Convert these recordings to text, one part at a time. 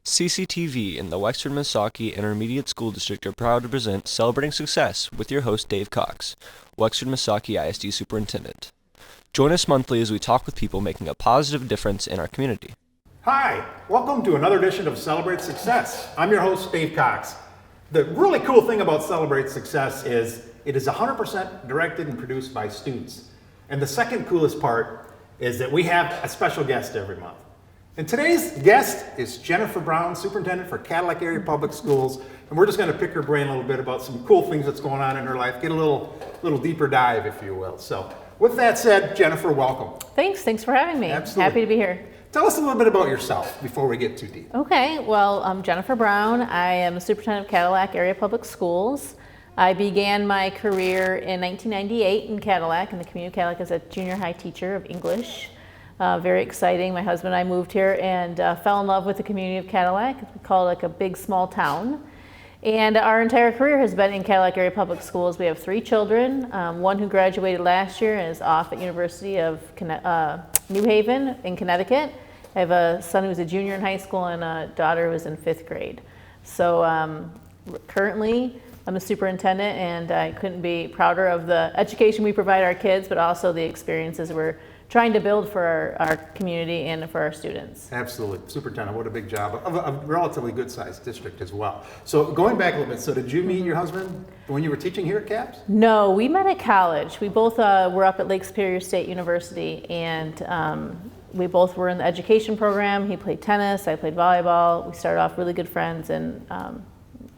CCTV and the Western Misaki Intermediate School District are proud to present Celebrating Success with your host Dave Cox, Western Misaki ISD Superintendent. Join us monthly as we talk with people making a positive difference in our community. Hi, welcome to another edition of Celebrate Success. I'm your host Dave Cox. The really cool thing about Celebrate Success is it is 100% directed and produced by students. And the second coolest part is that we have a special guest every month. And today's guest is Jennifer Brown, Superintendent for Cadillac Area Public Schools. And we're just going to pick her brain a little bit about some cool things that's going on in her life, get a little deeper dive, if you will. So with that said, Jennifer, welcome. Thanks for having me. Absolutely. Happy to be here. Tell us a little bit about yourself before we get too deep. Okay, well, I'm Jennifer Brown. I am the Superintendent of Cadillac Area Public Schools. I began my career in 1998 in Cadillac, in the community of Cadillac, as a junior high teacher of English. Very exciting. My husband and I moved here and fell in love with the community of Cadillac. We call it like a big small town. And our entire career has been in Cadillac Area Public Schools. We have 3 children, one who graduated last year and is off at University of New Haven in Connecticut. I have a son who's a junior in high school and a daughter who is in 5th grade. So currently I'm a superintendent, and I couldn't be prouder of the education we provide our kids, but also the experiences we're trying to build for our community and for our students. Absolutely. Superintendent, what a big job. Of a relatively good sized district as well. So going back a little bit, so did you meet your husband when you were teaching here at CAPS? No, we met at college. We both were up at Lake Superior State University, and we both were in the education program. He played tennis, I played volleyball. We started off really good friends, and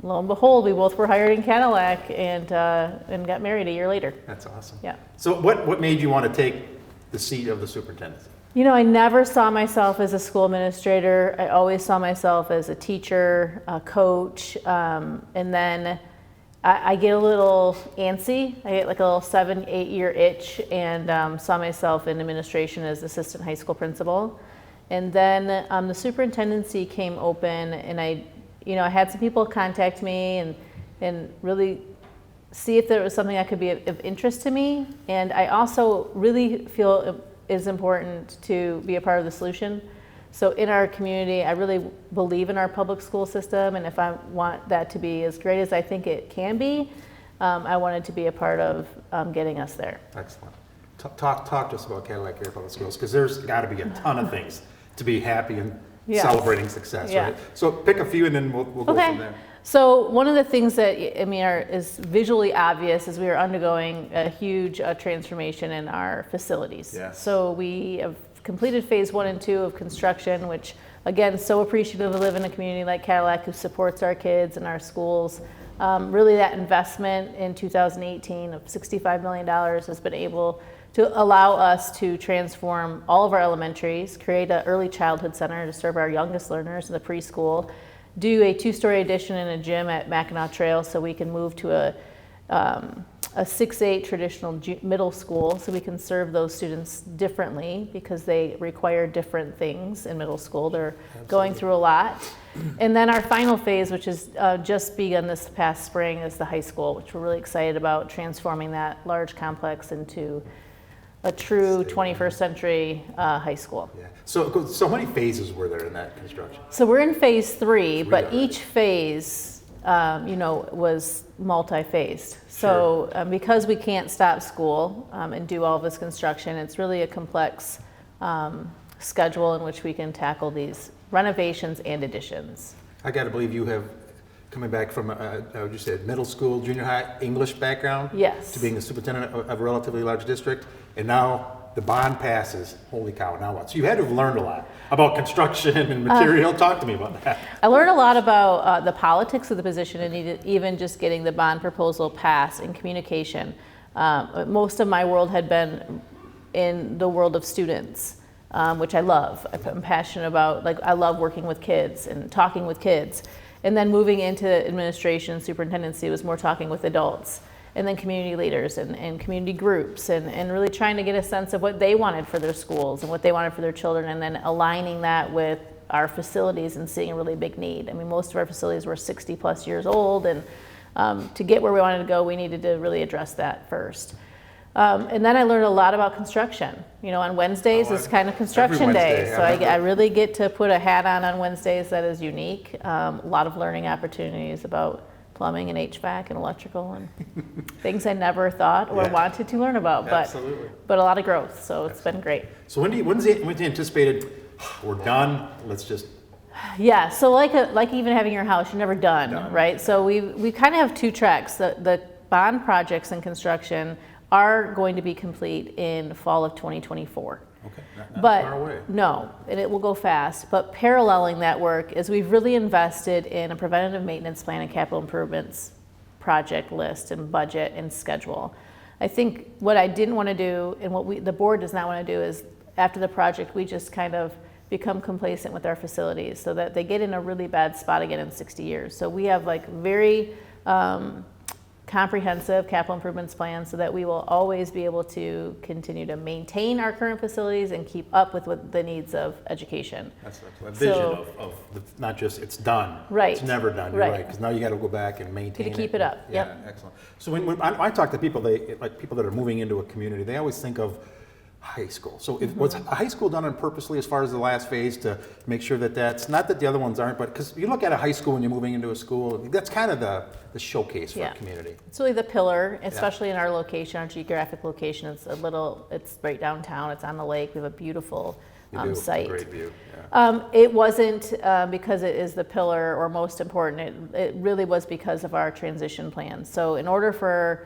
lo and behold, we both were hired in Cadillac and got married a year later. That's awesome. Yeah. So what made you want to take the seat of the superintendent? You know, I never saw myself as a school administrator. I always saw myself as a teacher, a coach, and then I get a little antsy. I get like a little 7-8 year itch, and saw myself in administration as assistant high school principal. And then the superintendency came open, and I had some people contact me and really see if there was something that could be of interest to me. And I also really feel it is important to be a part of the solution. So in our community, I really believe in our public school system, and if I want that to be as great as I think it can be, I wanted to be a part of getting us there. Excellent. Talk to us about Cadillac Area Public Schools, because there's got to be a ton of things to be happy and celebrating success, right? So pick a few and then we'll go from there. So one of the things that is visually obvious is we are undergoing a huge transformation in our facilities. Yes. So we have completed phase 1 and 2 of construction, which again, so appreciative to live in a community like Cadillac who supports our kids and our schools. Really that investment in 2018 of $65 million has been able to allow us to transform all of our elementaries, create an early childhood center to serve our youngest learners in the preschool, do a 2-story addition and a gym at Mackinac Trail so we can move to a 6-8 traditional middle school so we can serve those students differently because they require different things in middle school. They're going through a lot. And then our final phase, which has just begun this past spring, is the high school, which we're really excited about, transforming that large complex into a true 21st century high school. Yeah. So how many phases were there in that construction? So we're in phase 3, but each phase, was multi-phased. So because we can't stop school and do all this construction, it's really a complex schedule in which we can tackle these renovations and additions. I got to believe you have, coming back from, would you say, middle school, junior high English background? Yes. To being the superintendent of a relatively large district, and now the bond passes. Holy cow, now what? So you had to have learned a lot about construction and material. Talk to me about that. I learned a lot about the politics of the position and even just getting the bond proposal passed and communication. Most of my world had been in the world of students, which I love. I'm passionate about, I love working with kids and talking with kids. And then moving into administration, superintendency was more talking with adults. And then community leaders and community groups and really trying to get a sense of what they wanted for their schools and what they wanted for their children, and then aligning that with our facilities and seeing a really big need. I mean, most of our facilities were 60 plus years old, and to get where we wanted to go, we needed to really address that first. And then I learned a lot about construction. On Wednesdays is kind of construction day, so I really get to put a hat on Wednesdays that is unique. A lot of learning opportunities about plumbing and HVAC and electrical and things I never thought or wanted to learn about, but a lot of growth. So it's been great. So when's you anticipated we're done? Let's just. Yeah, so like even having your house, you're never done. Right? So we kind of have two tracks. The bond projects and construction are going to be complete in fall of 2024. Okay, not far away. No, and it will go fast. But paralleling that work is we've really invested in a preventative maintenance plan and capital improvements project list and budget and schedule. I think what I didn't want to do and what the board does not want to do is after the project we just kind of become complacent with our facilities so that they get in a really bad spot again in 60 years. So we have very comprehensive capital improvements plans so that we will always be able to continue to maintain our current facilities and keep up with what the needs of education. That's a vision of not just it's done. Right. It's never done. You're right. Because now you got to go back and maintain it. Keep it up. Yeah, Yep. Excellent. So when I talk to people, people that are moving into a community, they always think of high school. So was high school done on purposely as far as the last phase to make sure that that's not that the other ones aren't, but because you look at a high school when you're moving into a school, that's kind of the showcase for a community. It's really the pillar, especially in our location, our geographic location. It's right downtown. It's on the lake. We have a beautiful site. Great view. It wasn't because it is the pillar or most important. It really was because of our transition plan. So in order for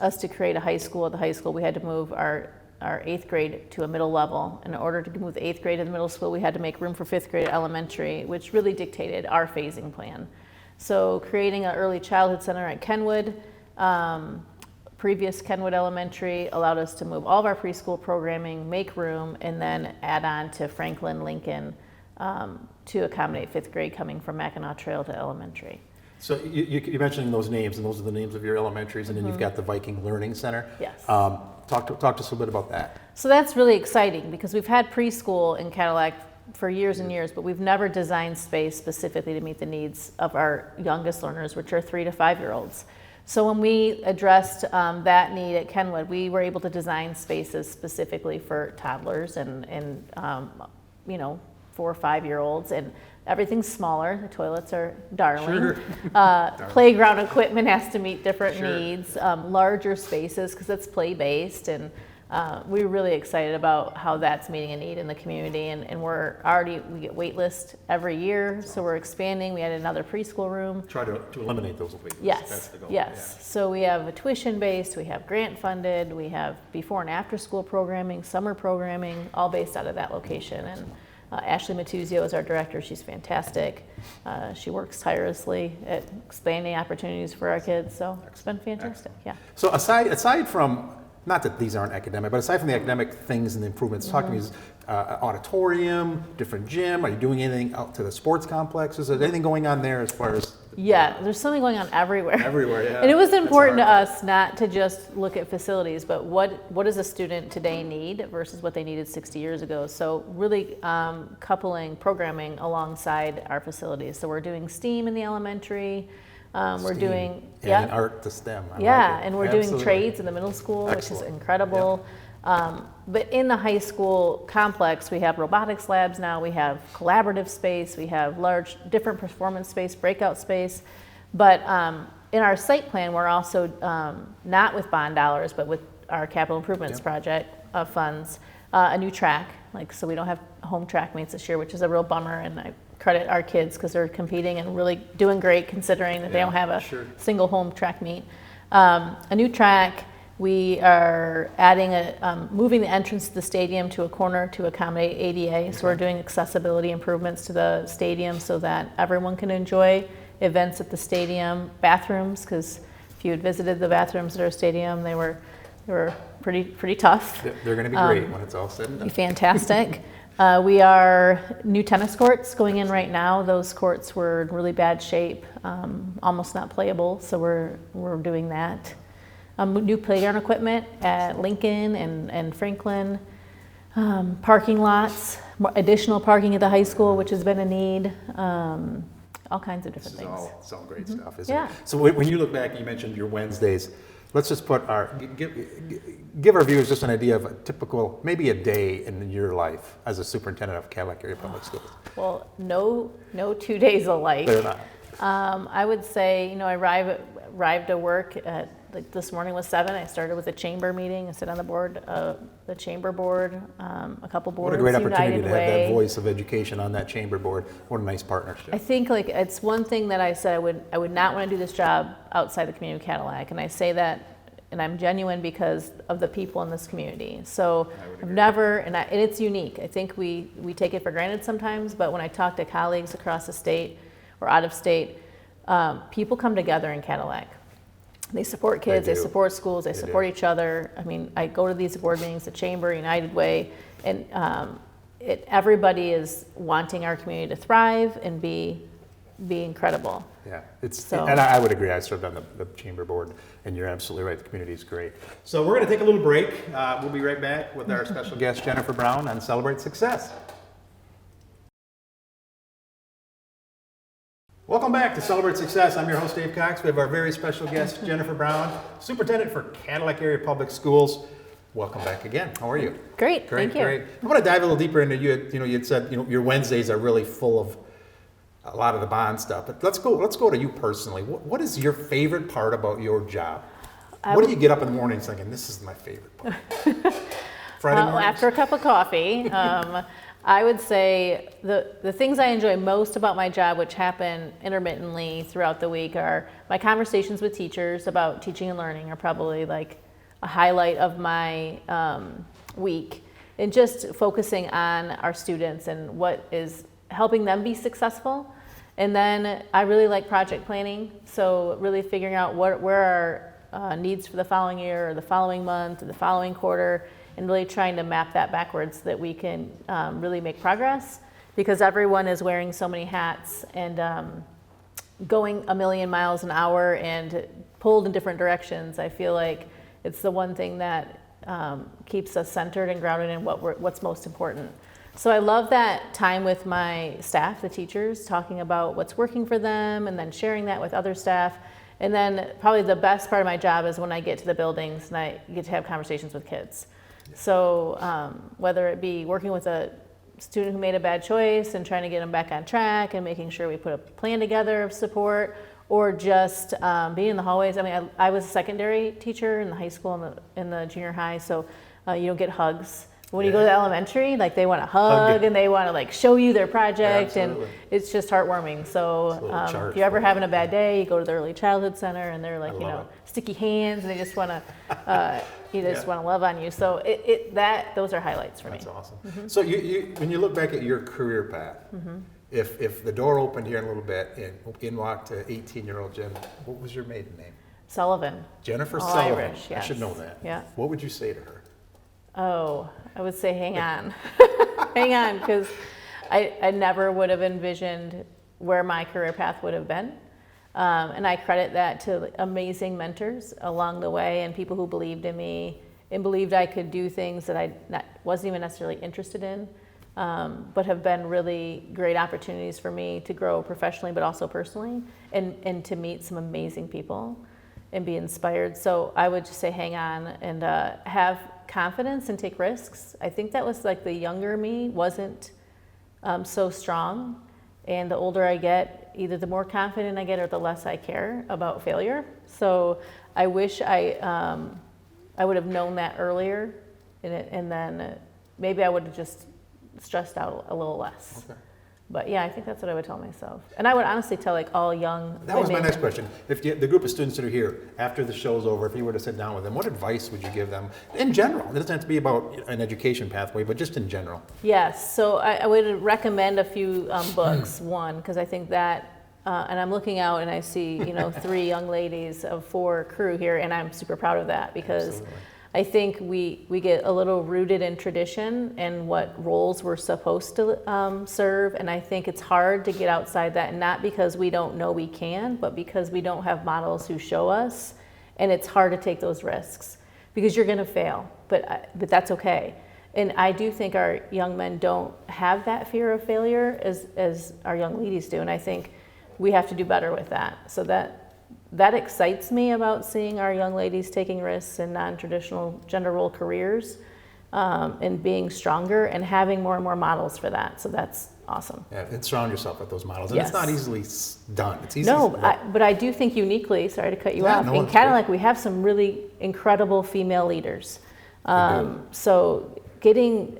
us to create a high school at the high school, we had to move our 8th grade to a middle level. In order to move the 8th grade to the middle school, we had to make room for 5th grade at elementary, which really dictated our phasing plan. So creating an early childhood center at Kenwood, previous Kenwood Elementary, allowed us to move all of our preschool programming, make room, and then add on to Franklin, Lincoln to accommodate 5th grade coming from Mackinac Trail to elementary. So you're mentioning those names, and those are the names of your elementaries, and then you've got the Viking Learning Center. Yes. Talk to us a little bit about that. So that's really exciting because we've had preschool in Cadillac for years and years, but we've never designed space specifically to meet the needs of our youngest learners, which are 3 to 5 year olds. So when we addressed that need at Kenwood, we were able to design spaces specifically for toddlers and 4 or 5 year olds, and everything's smaller. The toilets are darling. Sure. Playground equipment has to meet different needs. Larger spaces because it's play-based, and we're really excited about how that's meeting a need in the community. And we get wait lists every year, so we're expanding. We added another preschool room. Try to eliminate those wait lists. Yes. That's the goal. Yes. Yeah. So we have a tuition-based, we have grant-funded, we have before and after school programming, summer programming, all based out of that location. And Ashley Matuzio is our director. She's fantastic. She works tirelessly at expanding opportunities for our kids. So it's been fantastic. Yeah. So aside from, not that these aren't academic, but aside from the academic things and the improvements, talk to me, is auditorium, different gym? Are you doing anything out to the sports complexes? Is there anything going on there as far as? Yeah, there's something going on everywhere. Everywhere, yeah. And it was important to us not to just look at facilities, but what does a student today need versus what they needed 60 years ago. So really coupling programming alongside our facilities. So we're doing STEAM in the elementary. We're doing and art to STEM. And we're doing trades in the middle school, which is incredible. But in the high school complex, we have robotics labs now, we have collaborative space, we have large different performance space, breakout space. But in our site plan, we're also not with bond dollars, but with our capital improvements project funds, a new track. So we don't have home track meets this year, which is a real bummer. And I credit our kids because they're competing and really doing great considering that they don't have a single home track meet. A new track. We are adding moving the entrance to the stadium to a corner to accommodate ADA. So we're doing accessibility improvements to the stadium so that everyone can enjoy events at the stadium. Bathrooms, because if you had visited the bathrooms at our stadium, they were pretty tough. They're going to be great when it's all said and done. Fantastic. We are new tennis courts going in right now. Those courts were in really bad shape, almost not playable. So we're doing that. New playground equipment at Lincoln and Franklin, parking lots, additional parking at the high school, which has been a need, all kinds of different things. It's all great stuff, isn't it? So when you look back, you mentioned your Wednesdays. let's just put give our viewers just an idea of a typical, maybe a day in your life as a superintendent of Cadillac Area Public Schools. Well, no 2 days alike. They're not. I would say, I arrived to work at, like this morning was 7. I started with a chamber meeting. I sit on the board, the chamber board, a couple boards. What a great opportunity United to have that Way. voice of education on that chamber board. What a nice partnership. I think like it's one thing that I said I would not want to do this job outside the community of Cadillac, and I say that, and I'm genuine because of the people in this community. So I've never, and it's unique. I think we take it for granted sometimes, but when I talk to colleagues across the state or out of state, people come together in Cadillac. They support kids, they support schools, they support each other. I mean, I go to these board meetings, the Chamber, United Way, and everybody is wanting our community to thrive and be incredible. Yeah, So- and I would agree. I served on the chamber board, and you're absolutely right. The community is great. So we're going to take a little break. We'll be right back with our special guest, Jennifer Brown, on Celebrate Success. Welcome back to Celebrate Success. I'm your host, Dave Cox. We have our very special guest, Jennifer Brown, Superintendent for Cadillac Area Public Schools. Welcome back again. How are you? Great, thank you. Great. I want to dive a little deeper into you had said your Wednesdays are really full of a lot of the bond stuff. But let's go to you personally. What is your favorite part about your job? What do you get up in the morning thinking, this is my favorite part? Friday mornings? After a cup of coffee, I would say the things I enjoy most about my job, which happen intermittently throughout the week, are my conversations with teachers about teaching and learning are probably like a highlight of my week, and just focusing on our students and what is helping them be successful. And then I really like project planning, so really figuring out where our needs for the following year or the following month or the following quarter, and really trying to map that backwards so that we can really make progress, because everyone is wearing so many hats and going a million miles an hour and pulled in different directions. I feel like it's the one thing that keeps us centered and grounded in what's most important. So I love that time with my staff, the teachers, talking about what's working for them and then sharing that with other staff. And then probably the best part of my job is when I get to the buildings and I get to have conversations with kids. So whether it be working with a student who made a bad choice and trying to get them back on track and making sure we put a plan together of support, or just being in the hallways. I mean, I was a secondary teacher in the high school and in the junior high, so you don't get hugs. When you go to elementary, like they want to hug and they want to like show you their project, and it's just heartwarming. So if you're ever having a bad day, you go to the early childhood center and they're like, sticky hands, and they just want to, just want to love on you. So those are highlights for me. That's awesome. Mm-hmm. So you when you look back at your career path, mm-hmm. if the door opened here in a little bit and in walked 18-year-old Jen, what was your maiden name? Sullivan. Jennifer All Sullivan. Irish, yes. I should know that. Yeah. What would you say to her? Oh, I would say hang on. Hang on, because I never would have envisioned where my career path would have been. And I credit that to amazing mentors along the way and people who believed in me and believed I could do things that I wasn't even necessarily interested in, but have been really great opportunities for me to grow professionally but also personally, and to meet some amazing people and be inspired. So I would just say hang on and have confidence and take risks. I think that was like the younger me wasn't so strong, and the older I get, either the more confident I get or the less I care about failure. So I wish I would have known that earlier, and then maybe I would have just stressed out a little less. Okay. But yeah, I think that's what I would tell myself. And I would honestly tell like all young. That was my next question. If the group of students that are here, after the show's over, if you were to sit down with them, what advice would you give them in general? It doesn't have to be about an education pathway, but just in general. Yes, so I would recommend a few books. One, because I think that, and I'm looking out and I see 3 young ladies of 4 crew here, and I'm super proud of that, because absolutely. I think we get a little rooted in tradition and what roles we're supposed to serve, and I think it's hard to get outside that, and not because we don't know we can, but because we don't have models who show us, and it's hard to take those risks because you're going to fail, but that's okay. And I do think our young men don't have that fear of failure as our young ladies do, and I think we have to do better with that. So that excites me about seeing our young ladies taking risks in non-traditional gender role careers, and being stronger and having more and more models for that. So that's awesome. Yeah, and surround yourself with those models. And Yes. it's not easily done. It's easy. No, but I do think uniquely, sorry to cut you Yeah, off, no, in it's Cadillac we have some really incredible female leaders. So getting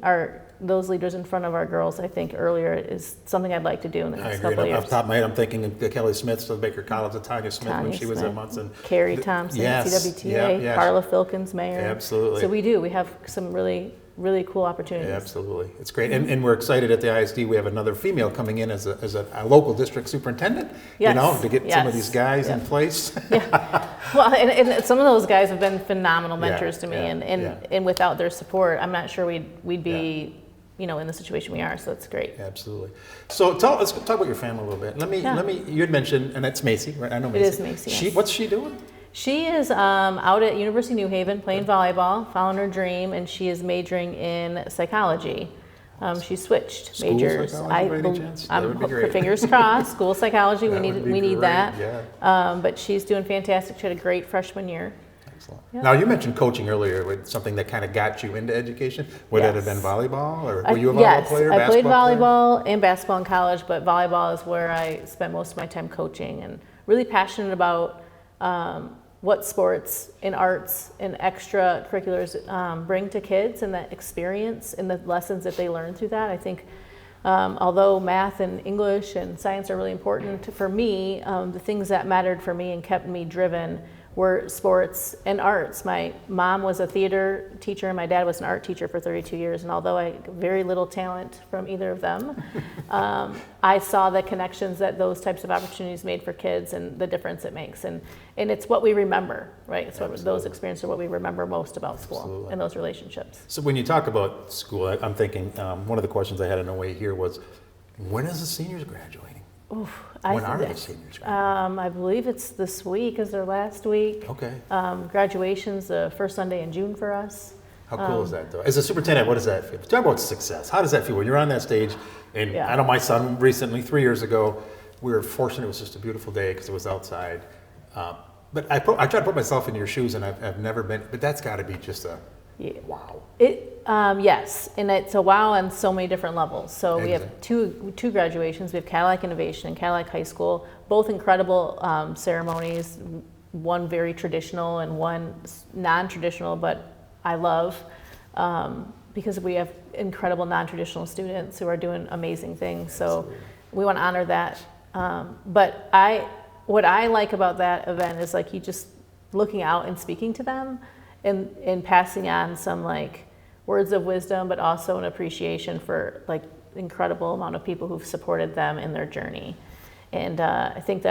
those leaders in front of our girls, I think, earlier is something I'd like to do in the I next agree. couple of And years. off the top of my head, I'm thinking of Kelly Smith, of Baker College, of Tanya Smith when Tanya she was at Smith, Munson. Carrie Thompson, Yes, CWTA, yeah. Carla Filkins, Mayor. Absolutely. So we have some really, really cool opportunities. Absolutely. It's great. And we're excited at the ISD. We have another female coming in as a local district superintendent, Yes, to get some of yes, these guys in yeah. place. Well, and some of those guys have been phenomenal mentors to me, yeah. and without their support, I'm not sure we'd be, in the situation we are. So it's great. Absolutely. So let's talk about your family a little bit. Let me. You had mentioned, and it's Macy, right? I know Macy. It is Macy. Yes. What's she doing? She is out at University of New Haven playing volleyball, following her dream, and she is majoring in psychology. She switched School majors. psychology by any chance? That would be great. Fingers crossed. School psychology. That we would be need great, that. yeah. But she's doing fantastic. She had a great freshman year. Excellent. Yeah. Now, you mentioned coaching earlier, with something that kind of got you into education. Would that have been Yes. volleyball, or were you a volleyball player? Yes, I played basketball player? volleyball and basketball in college, but volleyball is where I spent most of my time coaching, and really passionate about what sports and arts and extracurriculars bring to kids, and that experience and the lessons that they learn through that. I think although math and English and science are really important for me, the things that mattered for me and kept me driven were sports and arts. My mom was a theater teacher and my dad was an art teacher for 32 years. And although I had very little talent from either of them, I saw the connections that those types of opportunities made for kids and the difference it makes. And it's what we remember, right? It's what those experiences are what we remember most about school. Absolutely. And those relationships. So when you talk about school, I'm thinking one of the questions I had on the way here was, when is the seniors graduating? When are the seniors graduating? I believe it's this week, is their last week. Okay. Graduation's the first Sunday in June for us. How cool is that, though? As a superintendent, what does that feel? Talk about success. How does that feel when you're on that stage? And I know my son recently, 3 years ago, we were fortunate. It was just a beautiful day because it was outside. But I try to put myself in your shoes, and I've never been. But that's got to be just a wow. Yes, and it's a wow on so many different levels. So we have two graduations. We have Cadillac Innovation and Cadillac High School, both incredible ceremonies. One very traditional and one non-traditional, but I love because we have incredible non-traditional students who are doing amazing things. So we want to honor that. But what I like about that event is like you just looking out and speaking to them and passing on some like words of wisdom, but also an appreciation for like incredible amount of people who've supported them in their journey. And I think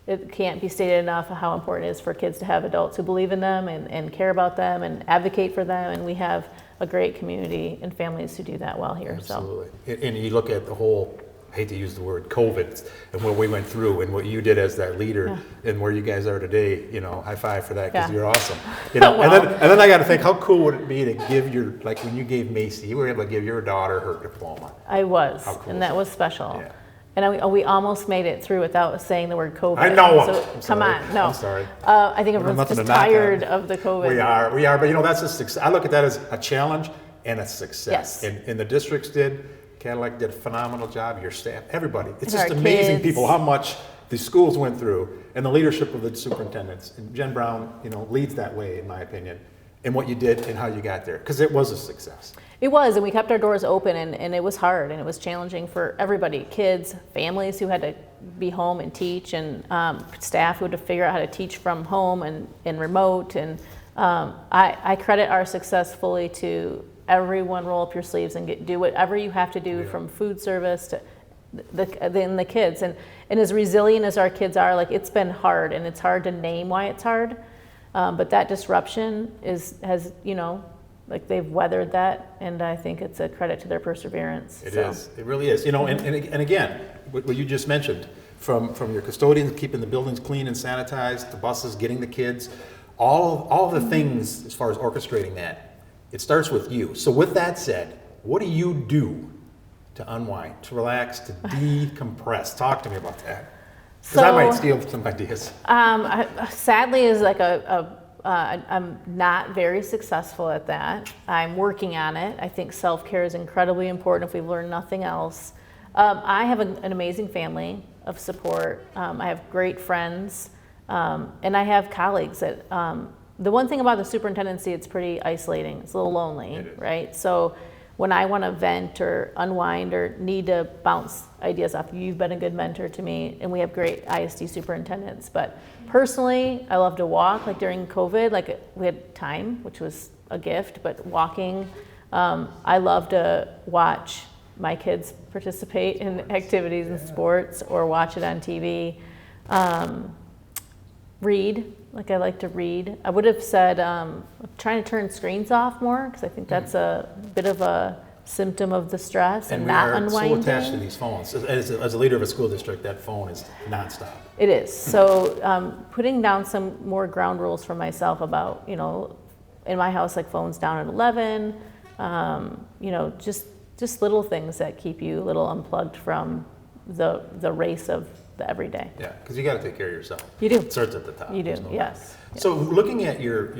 it can't be stated enough how important it is for kids to have adults who believe in them and care about them and advocate for them. And we have a great community and families who do that well here. Absolutely. So. And you look at the whole, I hate to use the word COVID, and what we went through and what you did as that leader and where you guys are today, high five for that because you're awesome. Wow. and then I got to think, how cool would it be to give like when you gave Macy, you were able to give your daughter her diploma. I was, cool and that was special. Yeah. And we almost made it through without saying the word COVID. I know. So come on, no. I'm sorry. I think everyone's just tired of the COVID. We are, but that's a success. I look at that as a challenge and a success. Yes. And the districts Cadillac did a phenomenal job, your staff, everybody. It's And just our amazing kids. people how much the schools went through and the leadership of the superintendents. And Jen Brown, leads that way, in my opinion, and what you did and how you got there, because it was a success. It was, and we kept our doors open, and it was hard, and it was challenging for everybody, kids, families who had to be home and teach, and staff who had to figure out how to teach from home and remote. And I credit our success fully to everyone roll up your sleeves and do whatever you have to do, from food service to the kids. And as resilient as our kids are, like it's been hard, and it's hard to name why it's hard. But that disruption has like they've weathered that, and I think it's a credit to their perseverance. It is. It really is. And again, what you just mentioned, from your custodians keeping the buildings clean and sanitized, the buses, getting the kids, all the things as far as orchestrating that. It starts with you. So with that said, what do you do to unwind, to relax, to decompress? Talk to me about that. Because I might steal some ideas. Sadly, is like I'm not very successful at that. I'm working on it. I think self-care is incredibly important if we've learned nothing else. I have an amazing family of support. I have great friends, and I have colleagues that, the one thing about the superintendency, it's pretty isolating. It's a little lonely, right? So when I want to vent or unwind or need to bounce ideas off, you've been a good mentor to me, and we have great ISD superintendents. But personally, I love to walk. Like during COVID, like we had time, which was a gift, but walking, I love to watch my kids participate in activities and sports or watch it on TV. Read, like I like to read. I would have said trying to turn screens off more, because I think that's a bit of a symptom of the stress and not unwinding. And we are so attached to these phones. As a leader of a school district, that phone is nonstop. It is. So putting down some more ground rules for myself about, in my house, like phones down at 11, just little things that keep you a little unplugged from the race of the everyday. Yeah, because you got to take care of yourself. You do. It starts at the top. You do. Yes. So looking at your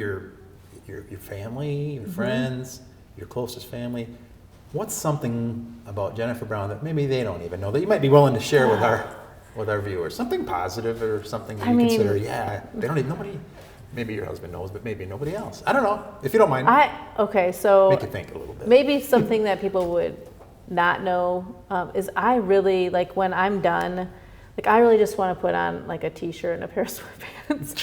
family, your friends, your closest family, what's something about Jennifer Brown that maybe they don't even know that you might be willing to share with our viewers? Something positive or something that you consider, they don't even, nobody, maybe your husband knows, but maybe nobody else. I don't know, if you don't mind. So make you think a little bit. Maybe something that people would not know is I really, like when I'm done, like I really just want to put on like a t-shirt and a pair of sweatpants.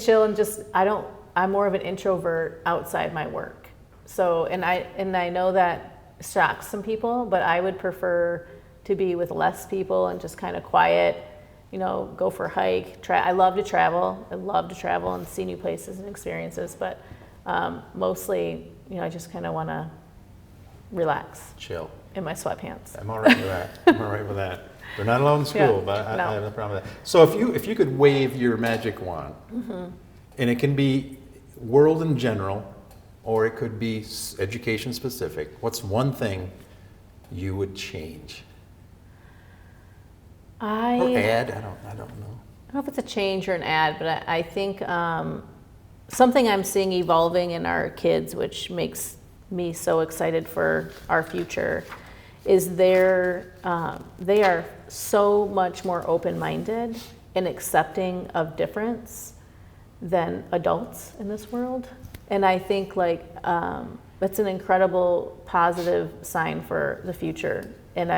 Chill and just, I'm more of an introvert outside my work. So, and I know that shocks some people, but I would prefer to be with less people and just kind of quiet, go for a hike. I love to travel. I love to travel and see new places and experiences, but mostly, I just kind of want to relax. Chill. In my sweatpants. I'm all right with that. We're not alone in school, but I have no problem with that. So if you could wave your magic wand, and it can be world in general, or it could be education specific, what's one thing you would change? Or add? I don't know. I don't know if it's a change or an add, but I think something I'm seeing evolving in our kids, which makes me so excited for our future, is they are so much more open-minded and accepting of difference than adults in this world. And I think that's an incredible positive sign for the future. And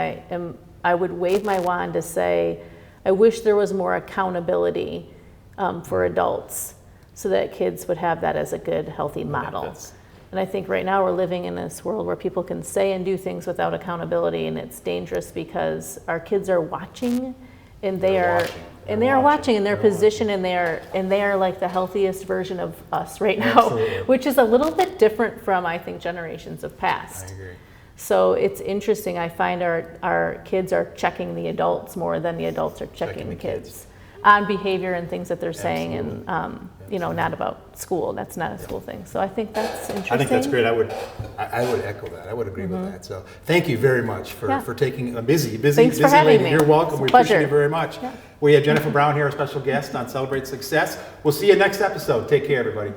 I would wave my wand to say, I wish there was more accountability for adults so that kids would have that as a good, healthy model. And I think right now we're living in this world where people can say and do things without accountability, and it's dangerous because our kids are watching, and they're watching, and they're positioned, and they are like the healthiest version of us right now, which is a little bit different from, I think, generations of past. I agree. So it's interesting. I find our kids are checking the adults more than the adults are checking the kids on behavior and things that they're saying, and not about school. That's not a school thing. So I think that's interesting. I think that's great. I would echo that. I would agree with that. So thank you very much for taking a busy Thanks for having lady. me. You're welcome. We appreciate it very much. Yeah. We have Jennifer Brown here, a special guest on Celebrate Success. We'll see you next episode. Take care, everybody.